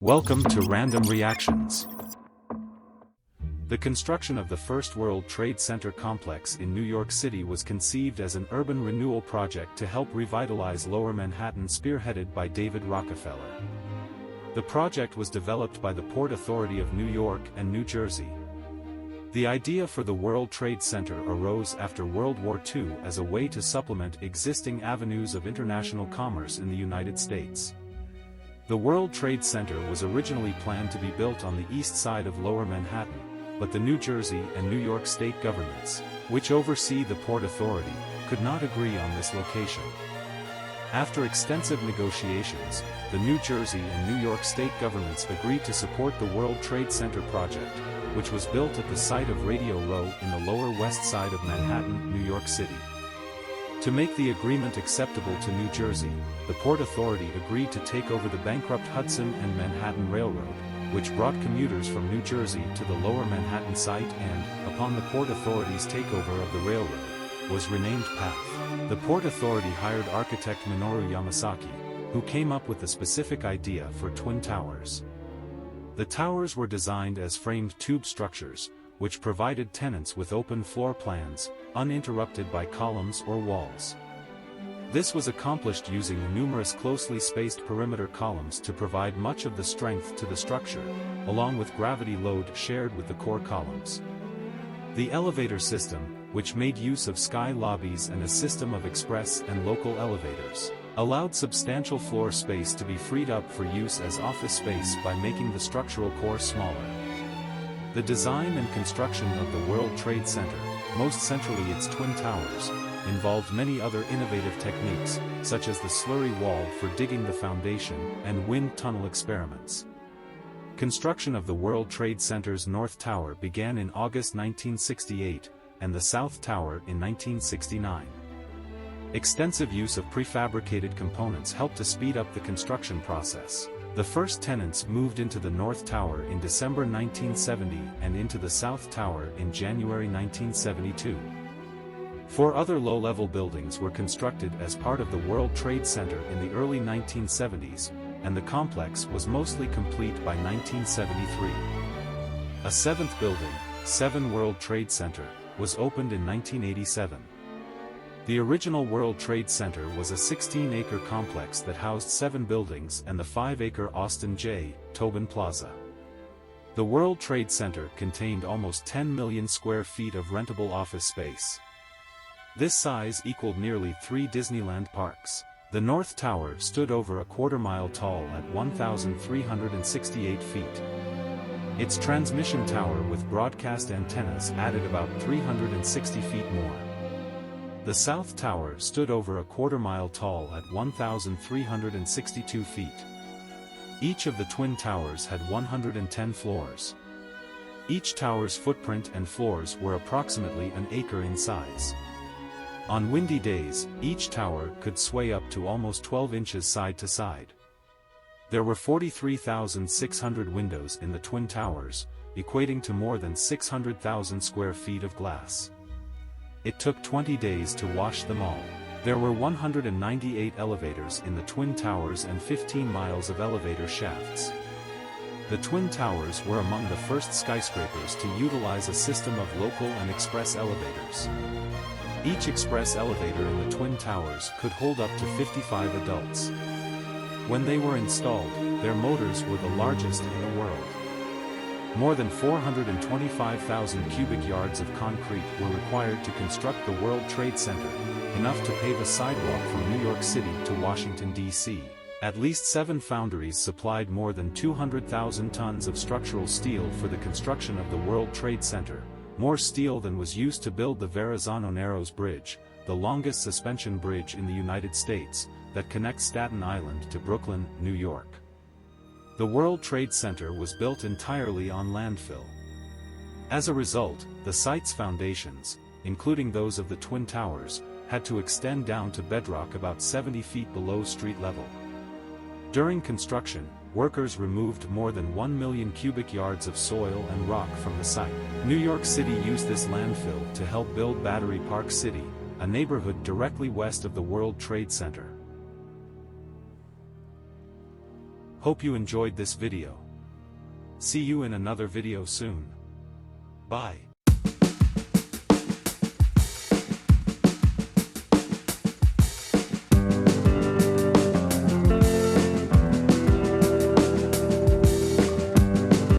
Welcome to Random Reactions. The construction of the first World Trade Center complex in New York City was conceived as an urban renewal project to help revitalize Lower Manhattan, spearheaded by David Rockefeller. The project was developed by the Port Authority of New York and New Jersey. The idea for the World Trade Center arose after World War II as a way to supplement existing avenues of international commerce in the United States. The World Trade Center was originally planned to be built on the east side of Lower Manhattan, but the New Jersey and New York state governments, which oversee the Port Authority, could not agree on this location. After extensive negotiations, the New Jersey and New York state governments agreed to support the World Trade Center project, which was built at the site of Radio Row in the Lower West Side of Manhattan, New York City. To make the agreement acceptable to New Jersey, the Port Authority agreed to take over the bankrupt Hudson and Manhattan Railroad, which brought commuters from New Jersey to the Lower Manhattan site and, upon the Port Authority's takeover of the railroad, was renamed PATH. The Port Authority hired architect Minoru Yamasaki, who came up with the specific idea for twin towers. The towers were designed as framed tube structures, which provided tenants with open floor plans, uninterrupted by columns or walls. This was accomplished using numerous closely spaced perimeter columns to provide much of the strength to the structure, along with gravity load shared with the core columns. The elevator system, which made use of sky lobbies and a system of express and local elevators, allowed substantial floor space to be freed up for use as office space by making the structural core smaller. The design and construction of the World Trade Center, most centrally its twin towers, involved many other innovative techniques, such as the slurry wall for digging the foundation and wind tunnel experiments. Construction of the World Trade Center's North Tower began in August 1968, and the South Tower in 1969. Extensive use of prefabricated components helped to speed up the construction process. The first tenants moved into the North Tower in December 1970 and into the South Tower in January 1972. 4 other low-level buildings were constructed as part of the World Trade Center in the early 1970s, and the complex was mostly complete by 1973. A 7th building, 7 World Trade Center, was opened in 1987. The original World Trade Center was a 16-acre complex that housed 7 buildings and the 5-acre Austin J. Tobin Plaza. The World Trade Center contained almost 10 million square feet of rentable office space. This size equaled nearly 3 Disneyland parks. The North Tower stood over a quarter-mile tall at 1,368 feet. Its transmission tower with broadcast antennas added about 360 feet more. The South Tower stood over a quarter-mile tall at 1,362 feet. Each of the twin towers had 110 floors. Each tower's footprint and floors were approximately an acre in size. On windy days, each tower could sway up to almost 12 inches side to side. There were 43,600 windows in the twin towers, equating to more than 600,000 square feet of glass. It took 20 days to wash them all. There were 198 elevators in the Twin Towers and 15 miles of elevator shafts. The Twin Towers were among the first skyscrapers to utilize a system of local and express elevators. Each express elevator in the Twin Towers could hold up to 55 adults. When they were installed, their motors were the largest in the world. More than 425,000 cubic yards of concrete were required to construct the World Trade Center, enough to pave a sidewalk from New York City to Washington, D.C. At least 7 foundries supplied more than 200,000 tons of structural steel for the construction of the World Trade Center, more steel than was used to build the Verrazano Narrows Bridge, the longest suspension bridge in the United States, that connects Staten Island to Brooklyn, New York. The World Trade Center was built entirely on landfill. As a result, the site's foundations, including those of the Twin Towers, had to extend down to bedrock about 70 feet below street level. During construction, workers removed more than 1 million cubic yards of soil and rock from the site. New York City used this landfill to help build Battery Park City, a neighborhood directly west of the World Trade Center. Hope you enjoyed this video. See you in another video soon. Bye.